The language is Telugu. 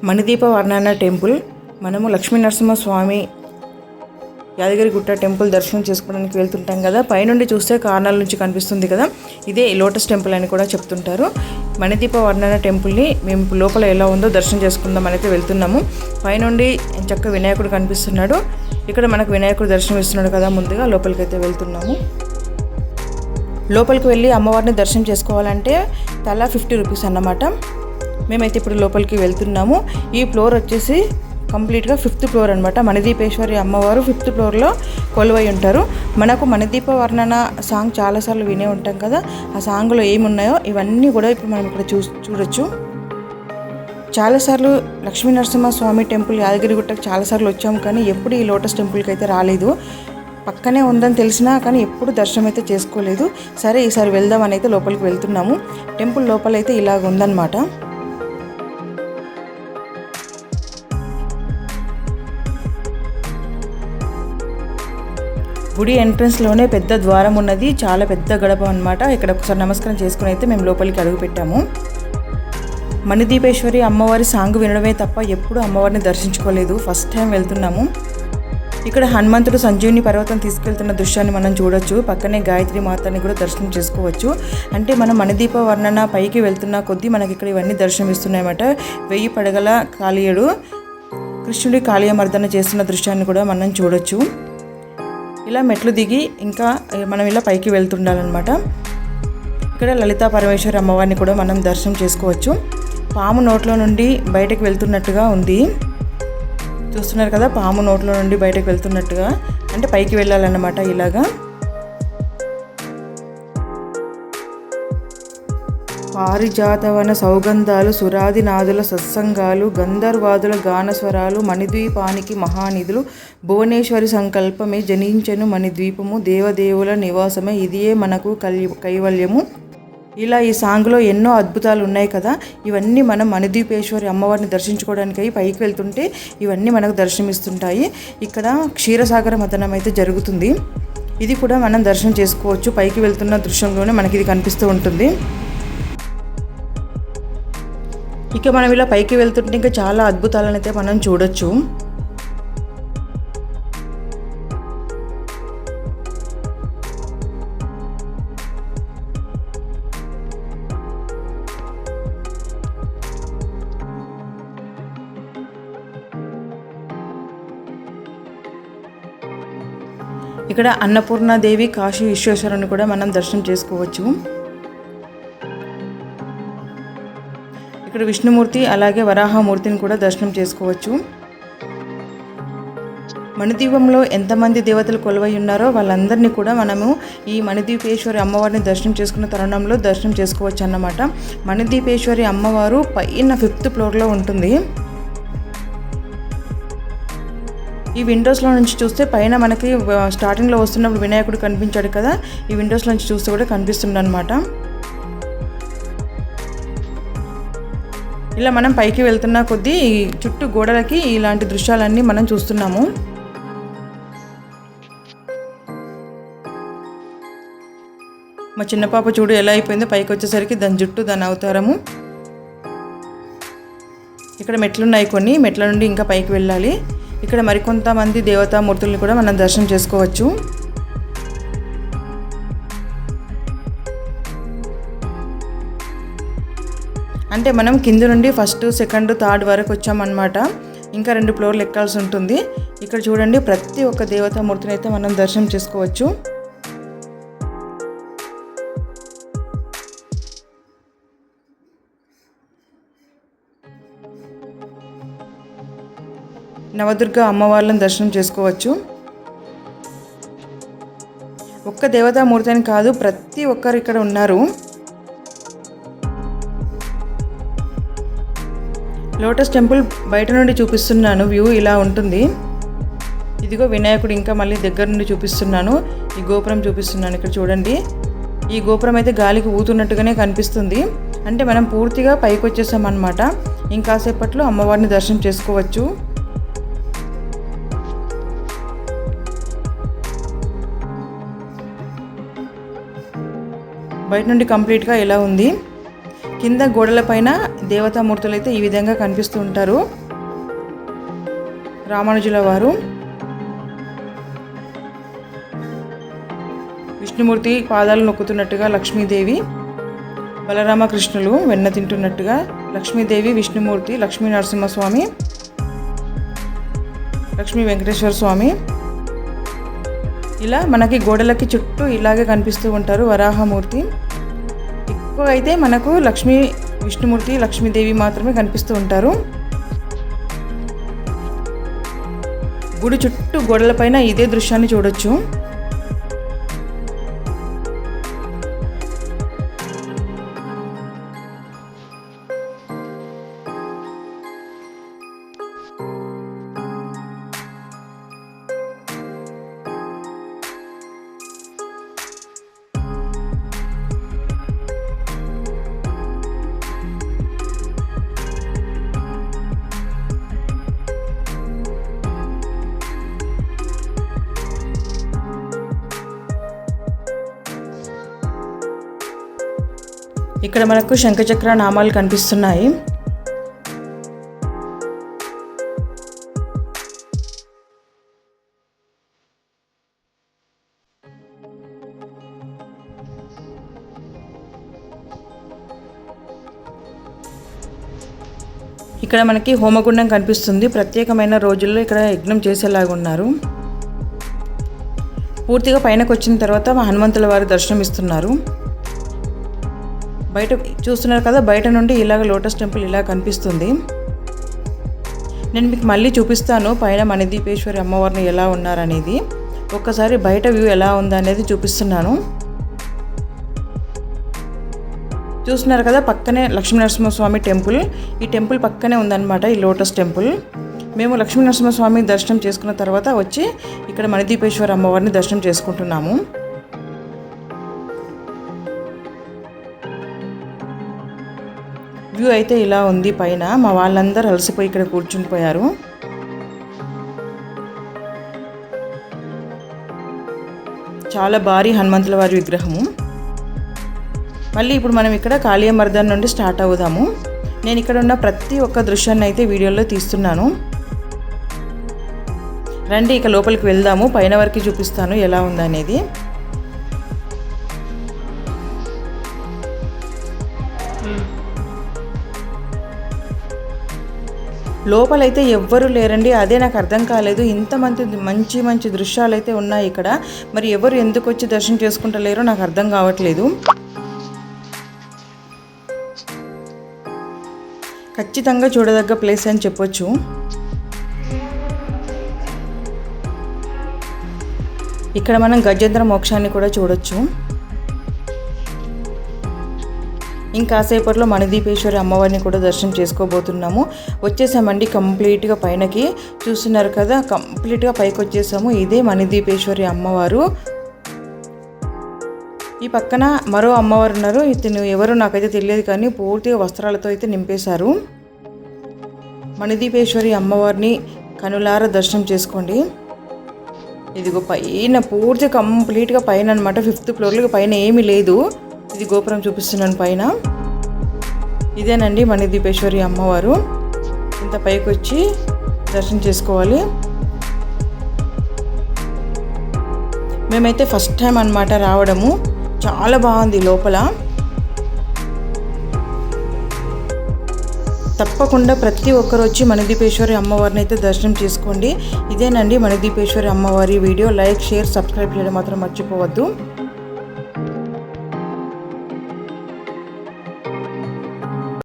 మణిదీప వర్ణన టెంపుల్. మనము లక్ష్మీ నరసింహస్వామి యాదగిరిగుట్ట టెంపుల్ దర్శనం చేసుకోవడానికి వెళ్తుంటాం కదా. పైనుండి చూస్తే కార్నర్ నుంచి కనిపిస్తుంది కదా, ఇదే లోటస్ టెంపుల్ అని కూడా చెప్తుంటారు. మణిదీప వర్ణన టెంపుల్ని మేము లోపల ఎలా ఉందో దర్శనం చేసుకుందాం అయితే వెళ్తున్నాము. పైనుండి చక్కగా వినాయకుడు కనిపిస్తున్నాడు. ఇక్కడ మనకు వినాయకుడు దర్శనం ఇస్తున్నాడు కదా. ముందుగా లోపలికి అయితే వెళ్తున్నాము. లోపలికి వెళ్ళి అమ్మవారిని దర్శనం చేసుకోవాలంటే తలా 50 రూపీస్ అన్నమాట. మేమైతే ఇప్పుడు లోపలికి వెళ్తున్నాము. ఈ ఫ్లోర్ వచ్చేసి కంప్లీట్గా 5th ఫ్లోర్ అనమాట. మణిదీపేశ్వరి అమ్మవారు 5th ఫ్లోర్లో కొలువై ఉంటారు. మనకు మణిదీప వర్ణన సాంగ్ చాలాసార్లు వినే ఉంటాం కదా. ఆ సాంగ్లో ఏమున్నాయో ఇవన్నీ కూడా ఇప్పుడు మనం ఇక్కడ చూడొచ్చు. చాలాసార్లు లక్ష్మీ నరసింహస్వామి టెంపుల్ యాదగిరిగుట్టకు చాలాసార్లు వచ్చాము, కానీ ఎప్పుడు ఈ లోటస్ టెంపుల్కి అయితే రాలేదు. పక్కనే ఉందని తెలిసినా కానీ ఎప్పుడు దర్శనం అయితే చేసుకోలేదు. సరే ఈసారి వెళ్దామని అయితే లోపలికి వెళ్తున్నాము. టెంపుల్ లోపలైతే ఇలాగ ఉందన్నమాట. గుడి ఎంట్రన్స్లోనే పెద్ద ద్వారం ఉన్నది. చాలా పెద్ద గడప అనమాట. ఇక్కడ ఒకసారి నమస్కారం చేసుకుని అయితే మేము లోపలికి అడుగు పెట్టాము. మణిదీపేశ్వరి అమ్మవారి సాంగ్ వినడమే తప్ప ఎప్పుడు అమ్మవారిని దర్శించుకోలేదు. ఫస్ట్ టైం వెళ్తున్నాము. ఇక్కడ హనుమంతుడు సంజీవుని పర్వతం తీసుకెళ్తున్న దృశ్యాన్ని మనం చూడొచ్చు. పక్కనే గాయత్రి మాతని కూడా దర్శనం చేసుకోవచ్చు. అంటే మనం మణిదీప వర్ణన పైకి వెళ్తున్న కొద్దీ మనకి ఇక్కడ ఇవన్నీ దర్శనం ఇస్తున్నాయన్నమాట. 1000 పడగల కాళీయుడు కృష్ణుడి కాళీయమర్దన చేస్తున్న దృశ్యాన్ని కూడా మనం చూడొచ్చు. ఇలా మెట్లు దిగి ఇంకా మనం ఇలా పైకి వెళ్తుండాలన్నమాట. ఇక్కడ లలితా పరమేశ్వరి అమ్మవారిని కూడా మనం దర్శనం చేసుకోవచ్చు. పాము నోట్లో నుండి బయటకు వెళ్తున్నట్టుగా ఉంది. చూస్తున్నారు కదా, పాము నోట్లో నుండి బయటకు వెళ్తున్నట్టుగా, అంటే పైకి వెళ్ళాలన్నమాట. ఇలాగా పారిజాతవన సౌగంధాలు, సురాది నాదుల సత్సంగాలు, గంధర్వాదుల గానస్వరాలు, మణిద్వీపానికి మహానిధులు, భువనేశ్వరి సంకల్పమే జనించెను మణిద్వీపము, దేవదేవుల నివాసమే ఇదియే మనకు కైవల్యము. ఇలా ఈ సాంగ్లో ఎన్నో అద్భుతాలు ఉన్నాయి కదా. ఇవన్నీ మనం మణిద్వీపేశ్వరి అమ్మవారిని దర్శించుకోవడానికి పైకి వెళ్తుంటే ఇవన్నీ మనకు దర్శనమిస్తుంటాయి. ఇక్కడ క్షీరసాగర మథనం అయితే జరుగుతుంది. ఇది కూడా మనం దర్శనం చేసుకోవచ్చు. పైకి వెళ్తున్న దృశ్యంలోనే మనకి ఇది కనిపిస్తూ ఉంటుంది. ఇక మనం ఇలా పైకి వెళ్తుంటే ఇంకా చాలా అద్భుతాలను అయితే మనం చూడొచ్చు. ఇక్కడ అన్నపూర్ణాదేవి, కాశీ విశ్వేశ్వరుని కూడా మనం దర్శనం చేసుకోవచ్చు. ఇక్కడ విష్ణుమూర్తి అలాగే వరాహమూర్తిని కూడా దర్శనం చేసుకోవచ్చు. మణిద్వీపంలో ఎంతమంది దేవతలు కొలువై ఉన్నారో వాళ్ళందరినీ కూడా మనము ఈ మణిద్వీపేశ్వరి అమ్మవారిని దర్శనం చేసుకున్న తరుణంలో దర్శనం చేసుకోవచ్చు అన్నమాట. మణిద్వీపేశ్వరి అమ్మవారు పైన 5th ఫ్లోర్లో ఉంటుంది. ఈ విండోస్లో నుంచి చూస్తే పైన మనకి స్టార్టింగ్లో వస్తున్నప్పుడు వినాయకుడు కనిపించాడు కదా, ఈ విండోస్లో నుంచి చూస్తే కూడా కనిపిస్తుంది అనమాట. ఇలా మనం పైకి వెళ్తున్న కొద్దీ చుట్టూ గోడలకి ఇలాంటి దృశ్యాలన్నీ మనం చూస్తున్నాము. మా చిన్న పాప చూడు ఎలా అయిపోయిందో పైకి వచ్చేసరికి దాని జుట్టు, దాని అవతారము. ఇక్కడ మెట్లున్నాయి కొన్ని, మెట్ల నుండి ఇంకా పైకి వెళ్ళాలి. ఇక్కడ మరికొంతమంది దేవతామూర్తుల్ని కూడా మనం దర్శనం చేసుకోవచ్చు. అంటే మనం కింద నుండి 1st, 2nd, 3rd వరకు వచ్చామన్నమాట. ఇంకా 2 ఫ్లోర్లు ఎక్కాల్సి ఉంటుంది. ఇక్కడ చూడండి, ప్రతి ఒక్క దేవతామూర్తిని అయితే మనం దర్శనం చేసుకోవచ్చు. నవదుర్గ అమ్మవార్లను దర్శనం చేసుకోవచ్చు. ఒక్క దేవతామూర్తి అని కాదు, ప్రతి ఒక్కరు ఇక్కడ ఉన్నారు. లోటస్ టెంపుల్ బయట నుండి చూపిస్తున్నాను. వ్యూ ఇలా ఉంటుంది. ఇదిగో వినాయకుడు ఇంకా మళ్ళీ దగ్గర నుండి చూపిస్తున్నాను. ఈ గోపురం చూపిస్తున్నాను. ఇక్కడ చూడండి, ఈ గోపురం అయితే గాలికి ఊతున్నట్టుగానే కనిపిస్తుంది. అంటే మనం పూర్తిగా పైకి వచ్చేసామన్నమాట. ఇంకాసేపట్లో అమ్మవారిని దర్శనం చేసుకోవచ్చు. బయట నుండి కంప్లీట్గా ఇలా ఉంది. కింద గోడలపైన దేవతామూర్తులు అయితే ఈ విధంగా కనిపిస్తూ ఉంటారు. రామానుజుల వారు, విష్ణుమూర్తి పాదాలు నొక్కుతున్నట్టుగా లక్ష్మీదేవి, బలరామకృష్ణులు వెన్న తింటున్నట్టుగా లక్ష్మీదేవి, విష్ణుమూర్తి, లక్ష్మీ నరసింహస్వామి, లక్ష్మీ వెంకటేశ్వర స్వామి, ఇలా మనకి గోడలకి చుట్టూ ఇలాగే కనిపిస్తూ ఉంటారు. వరాహమూర్తి, ఎక్కువ అయితే మనకు లక్ష్మీ విష్ణుమూర్తి, లక్ష్మీదేవి మాత్రమే కనిపిస్తూ ఉంటారు. గుడి చుట్టూ గోడలపైన ఇదే దృశ్యాన్ని చూడొచ్చు. ఇక్కడ మనకు శంఖచక్ర నామాలు కనిపిస్తున్నాయి. ఇక్కడ మనకి హోమగుండం కనిపిస్తుంది. ప్రత్యేకమైన రోజుల్లో ఇక్కడ యజ్ఞం చేసేలాగా ఉన్నారు. పూర్తిగా పైనకు వచ్చిన తర్వాత హనుమంతుల వారి దర్శనం ఇస్తున్నారు. బయట చూస్తున్నారు కదా, బయట నుండి ఇలాగ లోటస్ టెంపుల్ ఇలా కనిపిస్తుంది. నేను మీకు మళ్ళీ చూపిస్తాను పైన మణిదీపేశ్వరి అమ్మవారిని ఎలా ఉన్నారనేది. ఒక్కసారి బయట వ్యూ ఎలా ఉందనేది చూపిస్తున్నాను. చూస్తున్నారు కదా, పక్కనే లక్ష్మీనరసింహస్వామి టెంపుల్. ఈ టెంపుల్ పక్కనే ఉందన్నమాట ఈ లోటస్ టెంపుల్. మేము లక్ష్మీనరసింహస్వామి దర్శనం చేసుకున్న తర్వాత వచ్చి ఇక్కడ మణిదీపేశ్వరి అమ్మవారిని దర్శనం చేసుకుంటున్నాము. వ్యూ అయితే ఇలా ఉంది పైన. మా వాళ్ళందరూ అలసిపోయి ఇక్కడ కూర్చుని పోయారు. చాలా భారీ హనుమంతుల వారి విగ్రహము. మళ్ళీ ఇప్పుడు మనం ఇక్కడ కాళీయమర్దన్ నుండి స్టార్ట్ అవుదాము. నేను ఇక్కడ ఉన్న ప్రతి ఒక్క దృశ్యాన్ని అయితే వీడియోలో తీస్తున్నాను. రండి ఇక లోపలికి వెళ్దాము. పైన వరకు చూపిస్తాను ఎలా ఉందనేది. లోపలైతే ఎవ్వరూ లేరండి. అదే నాకు అర్థం కాలేదు. ఇంతమంది మంచి మంచి దృశ్యాలు అయితే ఉన్నాయి ఇక్కడ. మరి ఎవరు ఎందుకు వచ్చి దర్శనం చేసుకుంటలేరో నాకు అర్థం కావట్లేదు. ఖచ్చితంగా చూడదగ్గ ప్లేస్ అని చెప్పొచ్చు. ఇక్కడ మనం గజేంద్ర మోక్షాన్ని కూడా చూడొచ్చు. ఇంకాసేపట్లో మణిదీపేశ్వరి అమ్మవారిని కూడా దర్శనం చేసుకోబోతున్నాము. వచ్చేసామండి కంప్లీట్గా పైనకి. చూస్తున్నారు కదా, కంప్లీట్గా పైకి వచ్చేసాము. ఇదే మణిదీపేశ్వరి అమ్మవారు. ఈ పక్కన మరో అమ్మవారు ఉన్నారు. ఇతను ఎవరో నాకైతే తెలియదు, కానీ పూర్తిగా వస్త్రాలతో అయితే నింపేశారు. మణిదీపేశ్వరి అమ్మవారిని కనులారా దర్శనం చేసుకోండి. ఇదిగో పైన పూర్తిగా కంప్లీట్గా పైన అనమాట. 5th ఫ్లోర్లో పైన ఏమీ లేదు. ఇది గోపురం చూపిస్తున్నాను పైన. ఇదేనండి మణిదీపేశ్వరి అమ్మవారు. ఇంత పైకి వచ్చి దర్శనం చేసుకోవాలి. మేమైతే ఫస్ట్ టైం అన్నమాట రావడము. చాలా బాగుంది లోపల. తప్పకుండా ప్రతి ఒక్కరు వచ్చి మణిదీపేశ్వరి అమ్మవారిని అయితే దర్శనం చేసుకోండి. ఇదేనండి మణిదీపేశ్వరి అమ్మవారి వీడియో. లైక్, షేర్, సబ్స్క్రైబ్ చేయడం మాత్రం మర్చిపోవద్దు.